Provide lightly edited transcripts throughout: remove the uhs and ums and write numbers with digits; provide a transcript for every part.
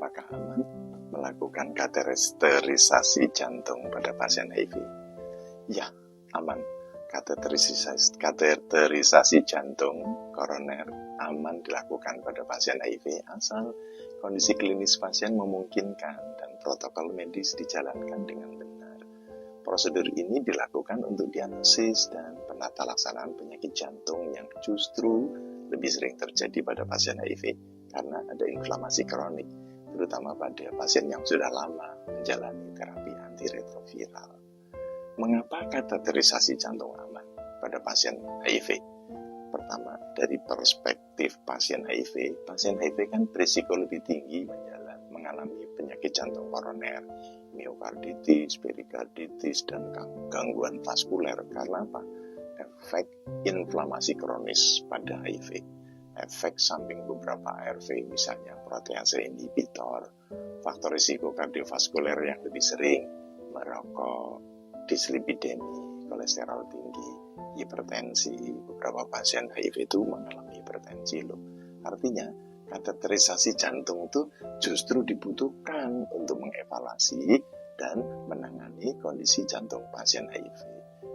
apakah aman melakukan kateterisasi jantung pada pasien HIV? Ya, aman. Kateterisasi jantung koroner aman dilakukan pada pasien HIV asal kondisi klinis pasien memungkinkan dan protokol medis dijalankan dengan benar. Prosedur ini dilakukan untuk diagnosis dan penata laksanaan penyakit jantung yang justru lebih sering terjadi pada pasien HIV karena ada inflamasi kronik, terutama pada pasien yang sudah lama menjalani terapi antiretroviral. Mengapa kateterisasi jantung aman pada pasien HIV? Pertama, dari perspektif pasien HIV kan berisiko lebih tinggi mengalami penyakit jantung koroner, miokarditis, perikarditis, dan gangguan vaskuler. Karena apa? Efek inflamasi kronis pada HIV, efek samping beberapa ARV, misalnya protease inhibitor, faktor risiko kardiovaskuler yang lebih sering, merokok, dislipidemi, kolesterol tinggi, hipertensi. Beberapa pasien HIV itu mengalami hipertensi loh. Artinya kateterisasi jantung itu justru dibutuhkan untuk mengevaluasi dan menangani kondisi jantung pasien HIV.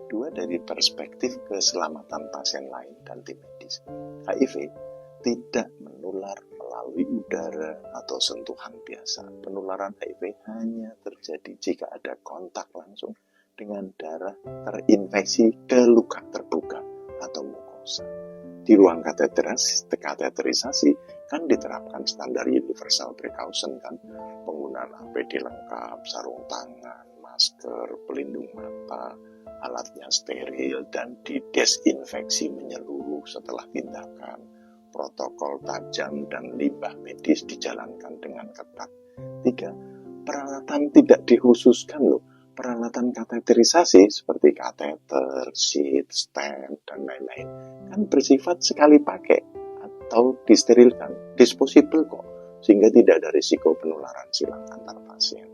Dua, dari perspektif keselamatan pasien lain dan tim medis. HIV tidak menular melalui udara atau sentuhan biasa. Penularan HIV hanya terjadi jika ada kontak langsung dengan darah terinfeksi ke luka terbuka atau mukosa. Di ruang kateterisasi kan diterapkan standar universal precaution kan, penggunaan APD lengkap, sarung tangan, masker, pelindung mata, alatnya steril dan didesinfeksi menyeluruh setelah tindakan. Protokol tajam dan limbah medis dijalankan dengan ketat. 3. Peralatan tidak dikhususkan loh. Peralatan kateterisasi seperti kateter, sheet, stent, dan lain-lain kan bersifat sekali pakai atau disterilkan, disposable kok, sehingga tidak ada risiko penularan silang antar pasien.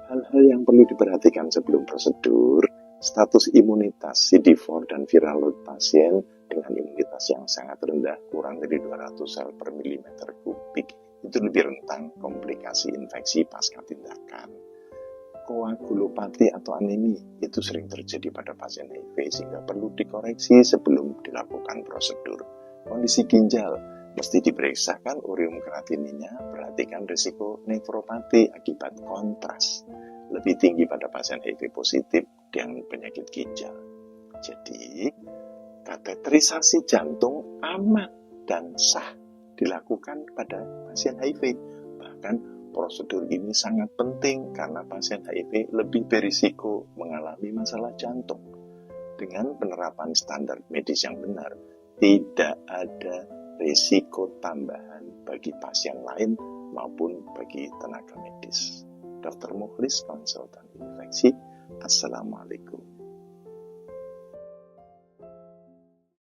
Hal-hal yang perlu diperhatikan sebelum prosedur, status imunitas CD4 dan viral load pasien dengan imunitas yang sangat rendah, kurang dari 200 sel per milimeter kubik, itu lebih rentan komplikasi infeksi pasca tindakan. Koagulopati atau anemi itu sering terjadi pada pasien HIV sehingga perlu dikoreksi sebelum dilakukan prosedur. Kondisi ginjal mesti diperiksakan urium kreatininya, perhatikan risiko nefropati akibat kontras lebih tinggi pada pasien HIV positif dengan penyakit ginjal. Jadi, kateterisasi jantung aman dan sah dilakukan pada pasien HIV. Bahkan prosedur ini sangat penting karena pasien HIV lebih berisiko mengalami masalah jantung. Dengan penerapan standar medis yang benar, tidak ada risiko tambahan bagi pasien lain maupun bagi tenaga medis. Dr. Mukhlis, konsultan infeksi. Assalamualaikum.